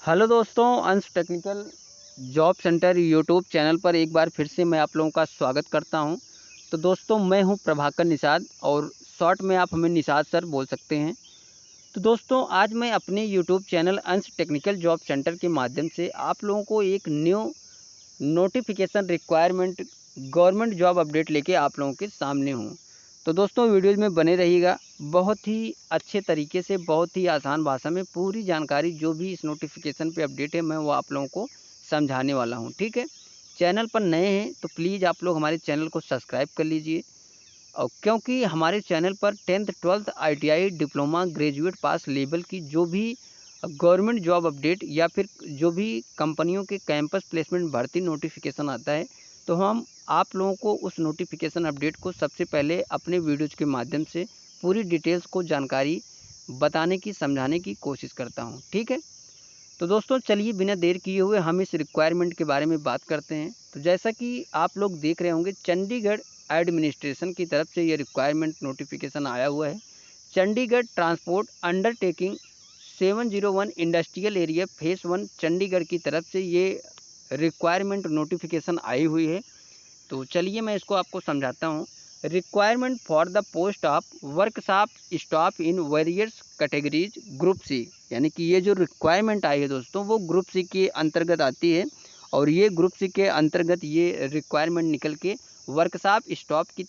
Hello दोस्तों, अंश technical job centre YouTube channel पर एक बार फिर से मैं आप लोगों का स्वागत करता हूं। तो दोस्तों, मैं हूं प्रभाकर निषाद और शॉर्ट में आप हमें निषाद सर बोल सकते हैं। तो दोस्तों, आज मैं अपने यूट्यूब चैनल अंश टेक्निकल जॉब सेंटर के माध्यम से आप लोगों को एक new notification requirement government job update लेके आप लोगों के सामने हूँ। तो दोस्तों, वीडियोज़ में बने रहिएगा। बहुत ही अच्छे तरीके से, बहुत ही आसान भाषा में पूरी जानकारी जो भी इस नोटिफिकेशन पे अपडेट है, मैं वो आप लोगों को समझाने वाला हूँ। ठीक है, चैनल पर नए हैं तो प्लीज़ आप लोग हमारे चैनल को सब्सक्राइब कर लीजिए। और क्योंकि हमारे चैनल पर 10th 12th ITI diploma graduate पास लेवल की जो भी गवर्नमेंट जॉब अपडेट या फिर जो भी कंपनियों के कैंपस प्लेसमेंट भर्ती नोटिफिकेशन आता है, तो हम आप लोगों को उस नोटिफिकेशन अपडेट को सबसे पहले अपने वीडियोज़ के माध्यम से पूरी डिटेल्स को जानकारी बताने की, समझाने की कोशिश करता हूं। ठीक है, तो दोस्तों चलिए बिना देर किए हुए हम इस रिक्वायरमेंट के बारे में बात करते हैं। तो जैसा कि आप लोग देख रहे होंगे, चंडीगढ़ एडमिनिस्ट्रेशन की तरफ से ये रिक्वायरमेंट नोटिफिकेशन आया हुआ है। Chandigarh transport undertaking 701 industrial area face 1 Chandigarh की तरफ से ये रिक्वायरमेंट नोटिफिकेशन आई हुई है। तो चलिए मैं इसको आपको समझाता हूँ। Requirement for the post of workshop staff in various categories group C, यानी कि ये जो रिक्वायरमेंट आई है दोस्तों, वो ग्रुप सी के अंतर्गत आती है। और ये ग्रुप सी के अंतर्गत ये रिक्वायरमेंट निकल के वर्कशॉप स्टाफ की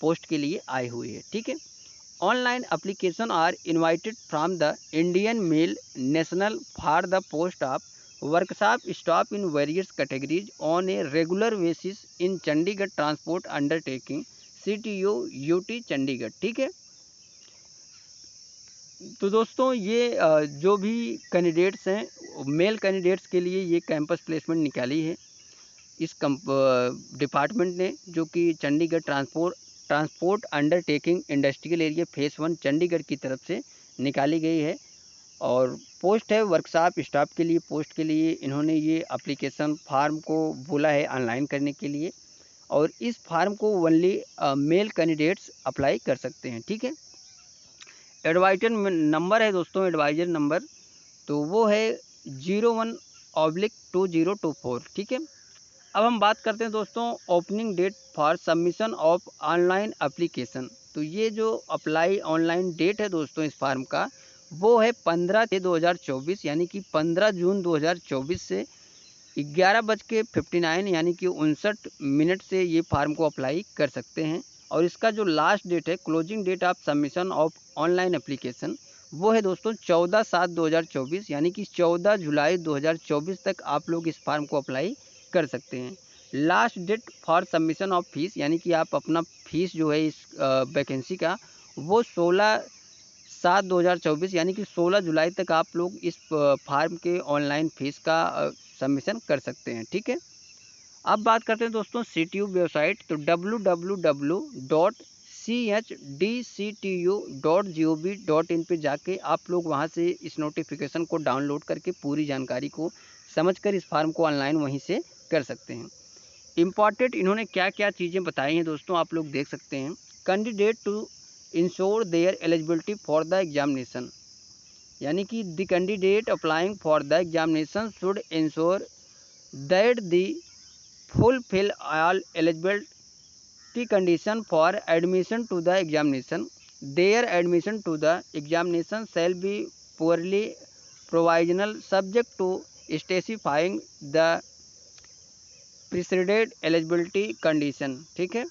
पोस्ट के लिए आई हुई है। ठीक है, online application are invited from the Indian male national for the post of workshop staff in various categories on a regular basis in Chandigarh transport undertaking CTO UT Chandigarh. ठीक है, तो दोस्तों ये जो भी कैंडिडेट्स हैं, मेल कैंडिडेट्स के लिए ये कैंपस प्लेसमेंट निकाली है इस डिपार्टमेंट ने, जो कि Chandigarh transport undertaking industrial area face 1 Chandigarh की तरफ से निकाली गई है। और पोस्ट है वर्कशॉप स्टाफ के लिए। पोस्ट के लिए इन्होंने ये एप्लीकेशन फार्म को बोला है ऑनलाइन करने के लिए, और इस फार्म को ओनली मेल कैंडिडेट्स अप्लाई कर सकते हैं। ठीक है, एडवाइजर नंबर है दोस्तों, एडवाइजर नंबर तो वो है 01/2024। ठीक है, अब हम बात करते हैं दोस्तों opening date for submission of online application. तो ये जो अप्लाई ऑनलाइन डेट है दोस्तों इस फॉर्म का, वो है 15/6/2024, यानी कि 15 जून 2024 से 11:59 यानी कि 59 से ये फार्म को अप्लाई कर सकते हैं। और इसका जो लास्ट डेट है, closing date of submission of online application, वो है दोस्तों 14/7/2024, यानी कि 14 जुलाई 2024 तक आप लोग इस फार्म को अप्लाई कर सकते हैं। Last date for submission of fees, यानी कि आप अपना फीस जो है इस वैकेंसी का, वो 16/7/2024 यानी कि 16 जुलाई तक आप लोग इस फार्म के ऑनलाइन फीस का सबमिशन कर सकते हैं। ठीक है, अब बात करते हैं दोस्तों CTU वेबसाइट। तो www.chdctu.gov.in पे जाके आप लोग वहाँ से इस नोटिफिकेशन को डाउनलोड करके पूरी जानकारी को समझकर इस फार्म को ऑनलाइन वहीं से कर सकते हैं। इम्पॉर्टेंट इन्होंने क्या क्या चीज़ें बताई हैं दोस्तों, आप लोग देख सकते हैं। Candidate to ensure their eligibility for the examination, यानी कि the candidate applying for the examination should ensure that the fulfill all eligibility condition for admission to the examination. Their admission to the examination shall be purely provisional subject to specifying the preceded eligibility condition। ठीक है,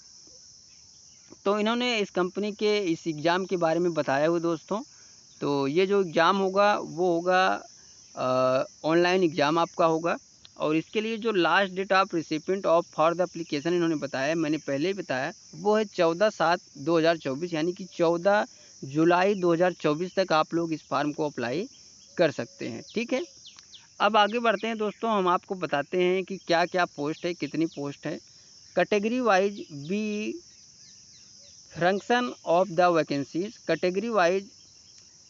तो इन्होंने इस company के इस exam के बारे में बताया हुआ दोस्तों। तो ये जो एग्ज़ाम होगा वो होगा ऑनलाइन एग्ज़ाम आपका होगा। और इसके लिए जो last date of recipient of for the application इन्होंने बताया, मैंने पहले ही बताया, वो है 14/7/2024, यानी कि 14 जुलाई 2024 तक आप लोग इस फार्म को अप्लाई कर सकते हैं। ठीक है, अब आगे बढ़ते हैं दोस्तों, हम आपको बताते हैं कि क्या क्या पोस्ट है, कितनी पोस्ट है। Category wise B fraction of the vacancies, category wise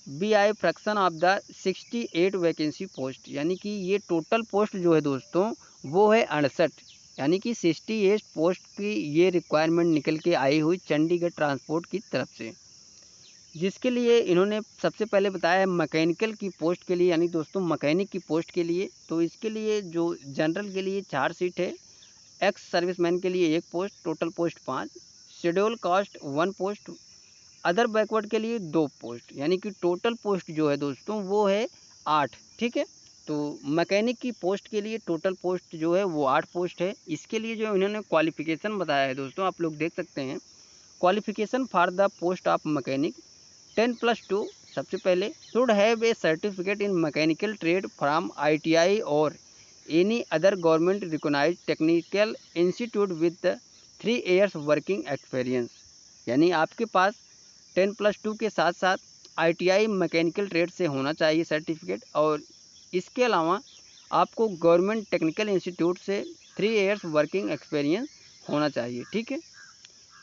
BI fraction of the 68 vacancy post, यानी कि ये टोटल पोस्ट जो है दोस्तों वो है 68, यानी कि 68 पोस्ट की ये रिक्वायरमेंट निकल के आई हुई चंडीगढ़ ट्रांसपोर्ट की तरफ से। जिसके लिए इन्होंने सबसे पहले बताया है मैकेनिकल की पोस्ट के लिए, यानी दोस्तों मैकेनिक की पोस्ट के लिए। तो इसके लिए जो जनरल के लिए 4 सीट है, एक्स सर्विसमैन के लिए 1 post, total post 5, schedule caste 1 post, other backward के लिए 2 पोस्ट, यानी कि टोटल पोस्ट जो है दोस्तों वो है 8। ठीक है, तो मैकेनिक की पोस्ट के लिए टोटल पोस्ट जो है वो 8 पोस्ट है। इसके लिए जो इन्होंने क्वालिफिकेशन बताया है दोस्तों, आप लोग देख सकते हैं। Qualification for the post of mechanic 10+2, सबसे पहले should have a certificate in mechanical trade from ITI और any other government recognized technical institute with 3 years working experience. यानी आपके पास 10+2 के साथ साथ ITI मैकेनिकल ट्रेड से होना चाहिए सर्टिफिकेट, और इसके अलावा आपको गवर्नमेंट टेक्निकल इंस्टीट्यूट से 3 years वर्किंग एक्सपीरियंस होना चाहिए। ठीक है,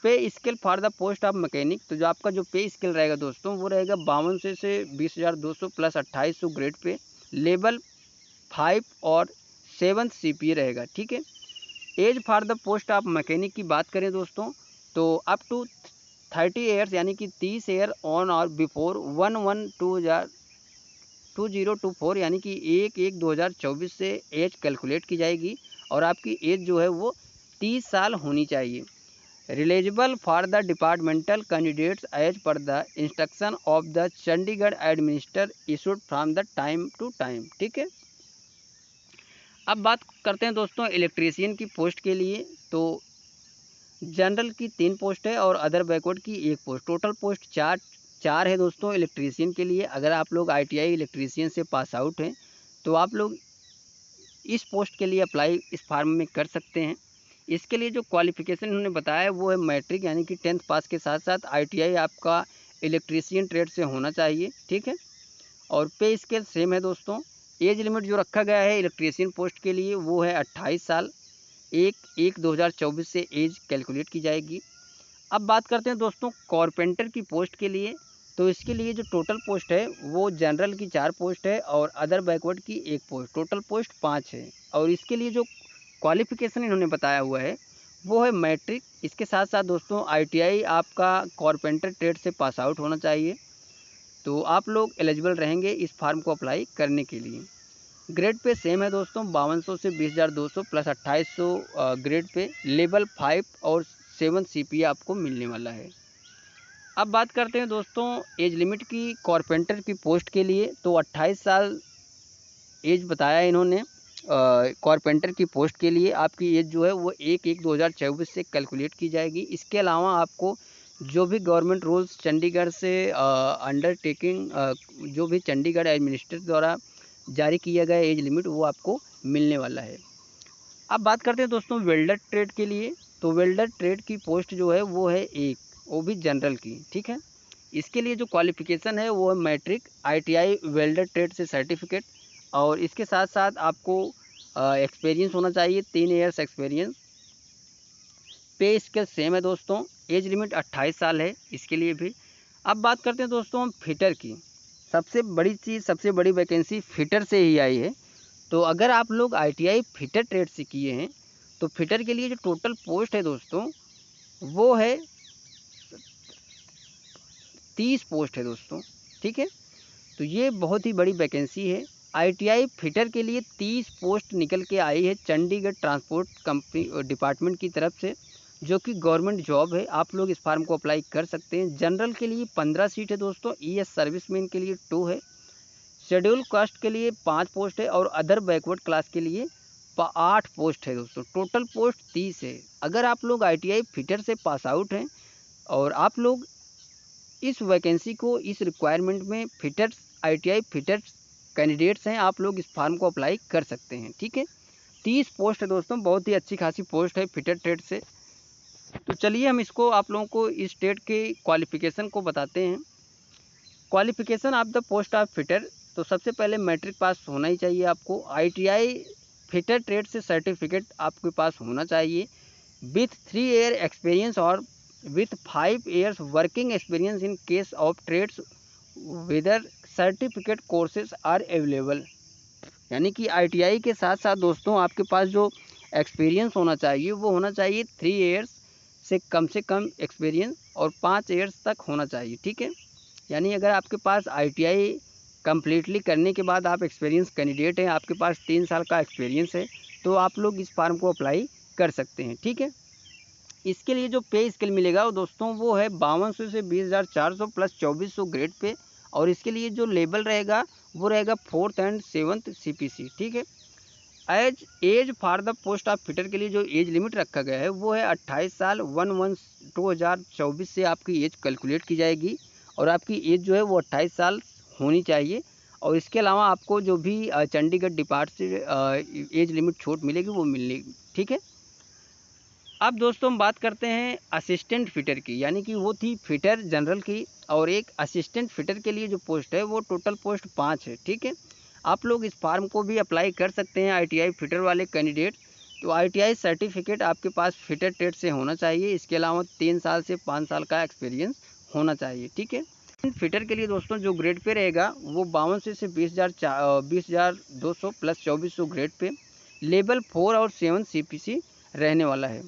पे scale for the post of mechanic, तो जो आपका जो पे स्केल रहेगा दोस्तों वो रहेगा 5200 से 20,200 प्लस 2800 ग्रेड पे, लेवल 5 और 7 CPA रहेगा। ठीक है, age for the post of mechanic की बात करें दोस्तों, तो अप टू 30 ईयर्स, यानी कि 30 ईयर ऑन और बिफोर 1/1/2024, यानी कि 1/1/2024 से एज कैलकुलेट की जाएगी, और आपकी एज जो है वो 30 साल होनी चाहिए। Relaxable for the departmental candidates as per the instruction of the Chandigarh administer issued from the time to time. ठीक है, अब बात करते हैं दोस्तों इलेक्ट्रीशियन की पोस्ट के लिए। तो जनरल की 3 पोस्ट है और अदर बैकवर्ड की 1 पोस्ट, टोटल पोस्ट 4 है दोस्तों इलेक्ट्रीशियन के लिए। अगर आप लोग ITI इलेक्ट्रीशियन से पास आउट हैं तो आप लोग इस पोस्ट के लिए अप्लाई इस फार्म में कर सकते हैं। इसके लिए जो क्वालिफिकेशन इन्होंने बताया है वो है मैट्रिक, यानी कि 10th पास के साथ साथ ITI आपका इलेक्ट्रीशियन ट्रेड से होना चाहिए। ठीक है, और पे स्केल सेम है दोस्तों। एज लिमिट जो रखा गया है इलेक्ट्रीशियन पोस्ट के लिए वो है 28 साल, 1/1/2024 से एज कैलकुलेट की जाएगी। अब बात करते हैं दोस्तों कारपेंटर की पोस्ट के लिए। तो इसके लिए जो टोटल पोस्ट है वो जनरल की 4 पोस्ट है और अदर बैकवर्ड की 1 पोस्ट, टोटल पोस्ट 5 है। और इसके लिए जो क्वालिफिकेशन इन्होंने बताया हुआ है वो है मैट्रिक। इसके साथ साथ दोस्तों ITI आपका कारपेंटर ट्रेड से पास आउट होना चाहिए, तो आप लोग एलिजिबल रहेंगे इस फार्म को अप्लाई करने के लिए। ग्रेड पे सेम है दोस्तों, 5200 से 20,200 प्लस 2800 ग्रेड पे, लेवल 5 और 7 CPA आपको मिलने वाला है। अब बात करते हैं दोस्तों एज लिमिट की कारपेंटर की पोस्ट के लिए। तो 28 साल एज बताया इन्होंने कारपेंटर की पोस्ट के लिए। आपकी एज जो है वो 1/1/2024 से कैलकुलेट की जाएगी। इसके अलावा आपको जो भी गवर्नमेंट रूल्स चंडीगढ़ से अंडरटेकिंग जो भी चंडीगढ़ एडमिनिस्ट्रेटर द्वारा जारी किया गया एज लिमिट वो आपको मिलने वाला है। अब बात करते हैं दोस्तों वेल्डर ट्रेड के लिए। तो वेल्डर ट्रेड की पोस्ट जो है वो है 1, वो भी जनरल की। ठीक है, इसके लिए जो क्वालिफिकेशन है वो है मैट्रिक, ITI वेल्डर ट्रेड से सर्टिफिकेट, और इसके साथ साथ आपको एक्सपीरियंस होना चाहिए 3 ईयर्स एक्सपीरियंस। पे स्केल सेम है दोस्तों, एज लिमिट 28 साल है इसके लिए भी। अब बात करते हैं दोस्तों हम फिटर की। सबसे बड़ी चीज़, सबसे बड़ी वैकेंसी फिटर से ही आई है। तो अगर आप लोग ITI फिटर ट्रेड से किए हैं तो फिटर के लिए जो टोटल पोस्ट है दोस्तों वो है 30 पोस्ट है दोस्तों। ठीक है, तो ये बहुत ही बड़ी वैकेंसी है। ITI फिटर के लिए 30 पोस्ट निकल के आई है चंडीगढ़ ट्रांसपोर्ट कंपनी डिपार्टमेंट की तरफ से, जो कि गवर्नमेंट जॉब है। आप लोग इस फार्म को अप्लाई कर सकते हैं। जनरल के लिए 15 सीट है दोस्तों, ES सर्विसमैन के लिए 2 है, शेड्यूल कास्ट के लिए 5 पोस्ट है, और अदर बैकवर्ड क्लास के लिए 8 पोस्ट है दोस्तों। टोटल पोस्ट 30 है। अगर आप लोग ITI फिटर से पास आउट हैं और आप लोग इस वैकेंसी को, इस रिक्वायरमेंट में फिटर्स, ITI फिटर्स कैंडिडेट्स हैं, आप लोग इस फार्म को अप्लाई कर सकते हैं। ठीक है, 30 पोस्ट है दोस्तों, बहुत ही अच्छी खासी पोस्ट है फिटर ट्रेड से। तो चलिए हम इसको आप लोगों को इस ट्रेड के क्वालिफिकेशन को बताते हैं। Qualification of the post of fitter, तो सबसे पहले मैट्रिक पास होना ही चाहिए आपको। ITI फिटर ट्रेड से सर्टिफिकेट आपके पास होना चाहिए विथ 3 ईयर एक्सपीरियंस और with 5 years working experience in case of trades whether certificate courses are available. यानी कि ITI के साथ साथ दोस्तों आपके पास जो एक्सपीरियंस होना चाहिए वो होना चाहिए 3 years से कम एक्सपीरियंस और 5 years तक होना चाहिए। ठीक है, यानी अगर आपके पास ITI कम्प्लीटली करने के बाद आप एक्सपीरियंस कैंडिडेट हैं, आपके पास 3 साल का एक्सपीरियंस है, तो आप लोग इस फार्म को अप्लाई कर सकते हैं। ठीक है। इसके लिए जो पे स्केल मिलेगा वो दोस्तों वो है 5200 से 20,400 प्लस 2400 ग्रेड पे, और इसके लिए जो लेवल रहेगा वो रहेगा 4th एंड 7th CPC। ठीक है। Age for the post of fitter के लिए जो एज लिमिट रखा गया है वो है 28 साल। 1/1/2024 से आपकी एज कैलकुलेट की जाएगी, और आपकी एज जो है वो 28 साल होनी चाहिए। और इसके अलावा आपको जो भी चंडीगढ़ डिपार्ट से एज लिमिट छूट मिलेगी वो मिलेगी। ठीक है। अब दोस्तों हम बात करते हैं असिस्टेंट फिटर की, यानी कि वो थी फिटर जनरल की, और एक असिस्टेंट फिटर के लिए जो पोस्ट है वो टोटल पोस्ट 5 है। ठीक है। आप लोग इस फार्म को भी अप्लाई कर सकते हैं ITI फिटर वाले कैंडिडेट। तो ITI सर्टिफिकेट आपके पास फिटर ट्रेड से होना चाहिए, इसके अलावा 3 साल से 5 साल का एक्सपीरियंस होना चाहिए। ठीक है। फिटर के लिए दोस्तों जो ग्रेड पे रहेगा वो 5200 से 20,200 प्लस 2400 ग्रेड पे, लेवल 4 और 7 CPC रहने वाला है।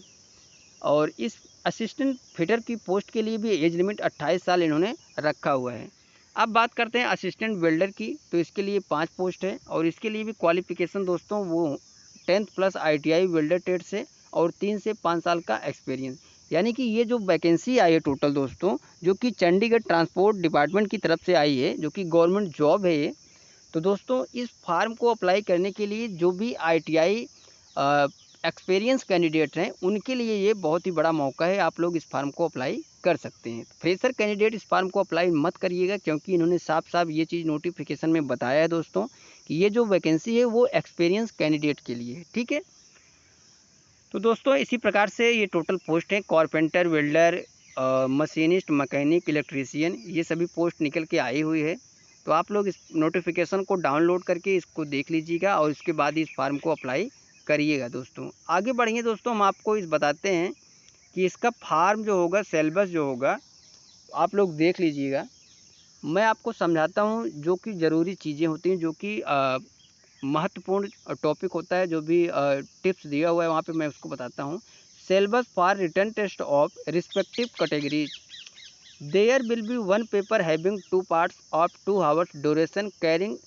और इस असिस्टेंट फिटर की पोस्ट के लिए भी एज लिमिट 28 साल इन्होंने रखा हुआ है। अब बात करते हैं असिस्टेंट वेल्डर की, तो इसके लिए 5 पोस्ट है, और इसके लिए भी क्वालिफिकेशन दोस्तों वो 10th plus ITI welder trade से और 3 से 5 साल का एक्सपीरियंस। यानी कि ये जो वैकेंसी आई है टोटल दोस्तों, जो कि चंडीगढ़ ट्रांसपोर्ट डिपार्टमेंट की तरफ से आई है, जो कि गवर्नमेंट जॉब है ये। तो दोस्तों इस फार्म को अप्लाई करने के लिए जो भी ITI एक्सपीरियंस कैंडिडेट हैं उनके लिए ये बहुत ही बड़ा मौका है, आप लोग इस फार्म को अप्लाई कर सकते हैं। फ्रेशर कैंडिडेट इस फार्म को अप्लाई मत करिएगा, क्योंकि इन्होंने साफ साफ ये चीज़ नोटिफिकेशन में बताया है दोस्तों कि ये जो वैकेंसी है वो एक्सपीरियंस कैंडिडेट के लिए है। ठीक है। तो दोस्तों इसी प्रकार से ये टोटल पोस्ट हैं, carpenter, welder, machinist, mechanic, electrician, ये सभी पोस्ट निकल के आई हुई है। तो आप लोग इस नोटिफिकेशन को डाउनलोड करके इसको देख लीजिएगा, और इसके बाद इस फार्म को अप्लाई करिएगा। दोस्तों आगे बढ़ेंगे दोस्तों, हम आपको इस बताते हैं कि इसका फार्म जो होगा, सिलेबस जो होगा, आप लोग देख लीजिएगा। मैं आपको समझाता हूँ जो कि ज़रूरी चीज़ें होती हैं, जो कि महत्वपूर्ण टॉपिक होता है, जो भी टिप्स दिया हुआ है वहाँ पे मैं उसको बताता हूँ। Syllabus for written test of respective categories, there will be one paper having 2 parts of 2 hours duration carrying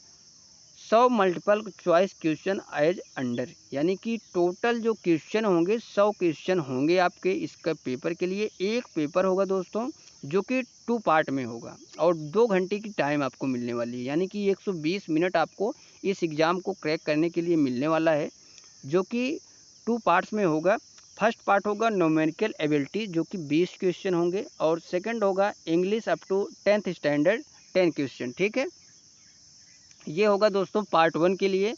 100 multiple choice question as under. यानी कि टोटल जो क्वेश्चन होंगे 100 क्वेश्चन होंगे आपके इसका पेपर के लिए। एक पेपर होगा दोस्तों जो कि 2 पार्ट में होगा, और 2 घंटे की टाइम आपको मिलने वाली है, यानी कि 120 मिनट आपको इस एग्ज़ाम को क्रैक करने के लिए मिलने वाला है, जो कि 2 पार्ट्स में होगा। फर्स्ट पार्ट होगा न्यूमेरिकल एबिलिटी, जो कि 20 क्वेश्चन होंगे, और सेकंड होगा English up to 10th standard 10 question. ठीक है। ये होगा दोस्तों पार्ट 1 के लिए।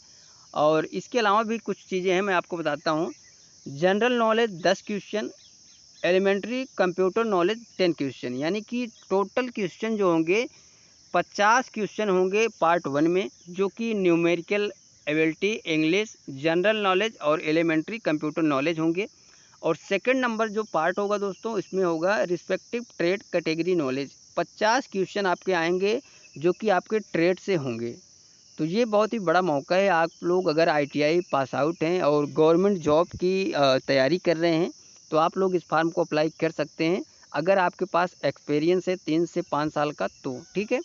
और इसके अलावा भी कुछ चीज़ें हैं, मैं आपको बताता हूँ। General knowledge 10 question, elementary computer knowledge 10 question, यानी कि टोटल क्वेश्चन जो होंगे 50 क्वेश्चन होंगे पार्ट 1 में, जो कि numerical ability, English, general knowledge और एलिमेंट्री कंप्यूटर नॉलेज होंगे। और सेकंड नंबर जो पार्ट होगा दोस्तों, इसमें होगा respective trade category knowledge. 50 question आपके आएंगे जो कि आपके ट्रेड से होंगे। तो ये बहुत ही बड़ा मौका है, आप लोग अगर ITI पास आउट हैं और गवर्नमेंट जॉब की तैयारी कर रहे हैं, तो आप लोग इस फार्म को अप्लाई कर सकते हैं, अगर आपके पास एक्सपीरियंस है 3 से 5 साल का तो। ठीक है।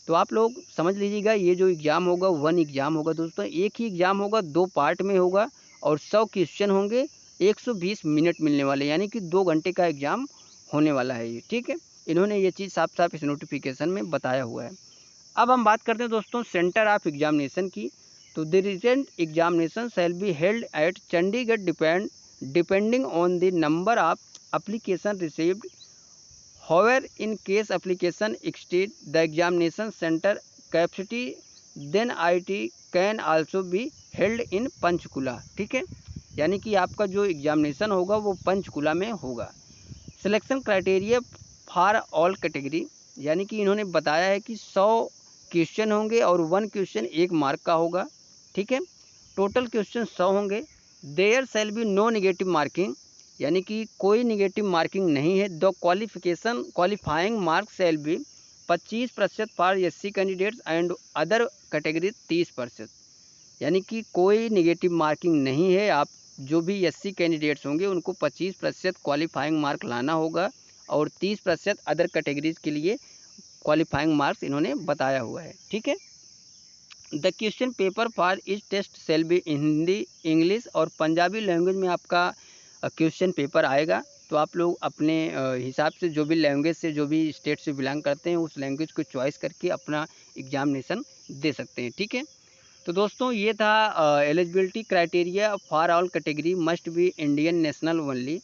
तो आप लोग समझ लीजिएगा, ये जो एग्ज़ाम होगा 1 एग्ज़ाम होगा दोस्तों, एक ही एग्ज़ाम होगा, 2 पार्ट में होगा, और 100 क्वेश्चन होंगे, 120 मिनट मिलने वाले, यानी कि 2 घंटे का एग्ज़ाम होने वाला है ये। ठीक है। इन्होंने ये चीज़ साफ साफ इस नोटिफिकेशन में बताया हुआ है। अब हम बात करते हैं दोस्तों सेंटर ऑफ एग्जामिनेशन की। तो the written examination shall be held at Chandigarh depending on the number of application received. However, in case application exceed the examination center capacity, then IT can also be held in Panchkula. ठीक है। यानी कि आपका जो examination होगा वो पंचकुला में होगा। Selection criteria for all category, यानी कि इन्होंने बताया है कि 100 क्वेश्चन होंगे और 1 क्वेश्चन 1 मार्क का होगा। ठीक है। टोटल क्वेश्चन 100 होंगे। There shall be no negative marking, यानी कि कोई नेगेटिव मार्किंग नहीं है। The qualifying marks shall be 25% for SC candidates and other category 30%, यानी कि कोई नेगेटिव मार्किंग नहीं है। आप जो भी SC कैंडिडेट्स होंगे उनको 25% क्वालिफाइंग मार्क लाना होगा, और 30% अदर कैटेगरीज के लिए क्वालिफाइंग मार्क्स इन्होंने बताया हुआ है। ठीक है, द क्वेश्चन पेपर फॉर इस test shall be Hindi, English और पंजाबी लैंग्वेज में आपका क्वेश्चन पेपर आएगा। तो आप लोग अपने हिसाब से जो भी लैंग्वेज से, जो भी स्टेट से बिलोंग करते हैं, उस लैंग्वेज को चॉइस करके अपना एग्जामिनेशन दे सकते हैं। ठीक है, तो दोस्तों ये था eligibility criteria for all category must be Indian national only.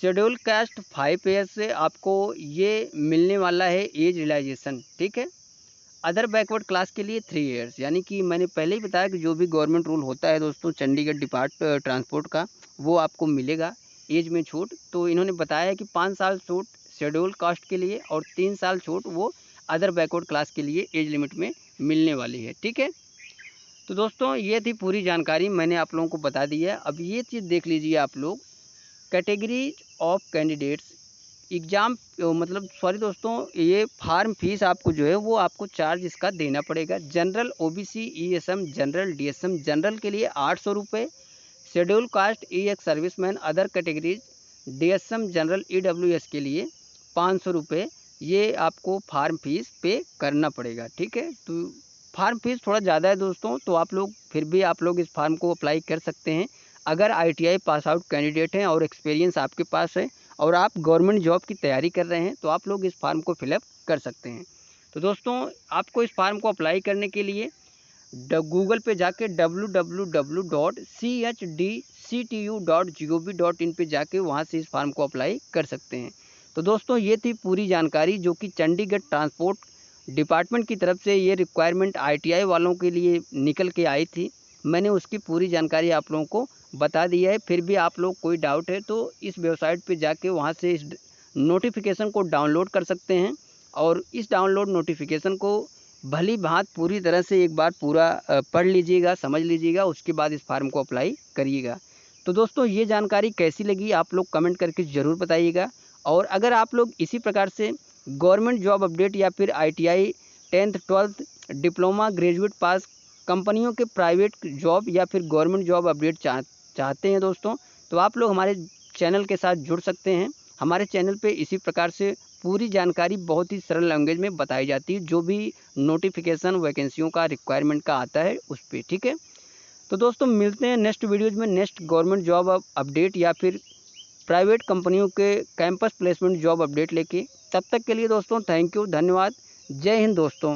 Schedule caste 5 year से आपको ये मिलने वाला है एज रियलाइजेशन। ठीक है, अदर बैकवर्ड क्लास के लिए 3 ईयर्स, यानी कि मैंने पहले ही बताया कि जो भी गवर्नमेंट रूल होता है दोस्तों चंडीगढ़ ट्रांसपोर्ट का, वो आपको मिलेगा एज में छूट। तो इन्होंने बताया कि 5 साल छूट शेड्यूल कास्ट के लिए और 3 साल छूट वो अदर बैकवर्ड क्लास के लिए एज लिमिट में मिलने वाली है। ठीक है, तो दोस्तों ये थी पूरी जानकारी, मैंने आप लोगों को बता दी है। अब ये चीज़ देख लीजिए आप लोग, कैटेगरी ऑफ कैंडिडेट्स एग्ज़ाम, मतलब सॉरी दोस्तों, ये फार्म फीस आपको जो है वो आपको चार्ज इसका देना पड़ेगा। General, OBC, ESM, general, DSM, general के लिए 800 रुपये, schedule caste, ex serviceman, other categories, DSM, general, EWS के लिए 500 रुपये ये आपको फार्म फीस पे करना पड़ेगा। ठीक है, तो फार्म फीस थोड़ा ज़्यादा है दोस्तों, तो आप लोग फिर भी आप लोग इस फार्म को अप्लाई कर सकते हैं। अगर आईटीआई पास आउट कैंडिडेट हैं और एक्सपीरियंस आपके पास है और आप गवर्नमेंट जॉब की तैयारी कर रहे हैं, तो आप लोग इस फार्म को फिलअप कर सकते हैं। तो दोस्तों आपको इस फार्म को अप्लाई करने के लिए गूगल पे जाके www.chdctu.gov.in पे जाके वहाँ से इस फार्म को अप्लाई कर सकते हैं। तो दोस्तों ये थी पूरी जानकारी जो कि चंडीगढ़ ट्रांसपोर्ट डिपार्टमेंट की तरफ से ये रिक्वायरमेंट आईटीआई वालों के लिए निकल के आई थी। मैंने उसकी पूरी जानकारी आप लोगों को बता दी है। फिर भी आप लोग कोई डाउट है तो इस वेबसाइट पे जाके वहाँ से इस नोटिफिकेशन को डाउनलोड कर सकते हैं और इस डाउनलोड नोटिफिकेशन को भली भांति पूरी तरह से एक बार पूरा पढ़ लीजिएगा, समझ लीजिएगा, उसके बाद इस फार्म को अप्लाई करिएगा। तो दोस्तों ये जानकारी कैसी लगी आप लोग कमेंट करके ज़रूर बताइएगा। और अगर आप लोग इसी प्रकार से गवर्नमेंट जॉब अपडेट या फिर ITI 10th 12th diploma graduate पास कंपनियों के प्राइवेट जॉब या फिर गवर्नमेंट जॉब अपडेट चाहते हैं दोस्तों, तो आप लोग हमारे चैनल के साथ जुड़ सकते हैं। हमारे चैनल पे इसी प्रकार से पूरी जानकारी बहुत ही सरल लैंग्वेज में बताई जाती है, जो भी नोटिफिकेशन वैकेंसियों का रिक्वायरमेंट का आता है उस पर। ठीक है, तो दोस्तों मिलते हैं नेक्स्ट वीडियोज़ में नेक्स्ट गवर्नमेंट जॉब अपडेट या फिर प्राइवेट कंपनियों के कैंपस प्लेसमेंट जॉब अपडेट लेके। तब तक के लिए दोस्तों थैंक यू, धन्यवाद, जय हिंद दोस्तों।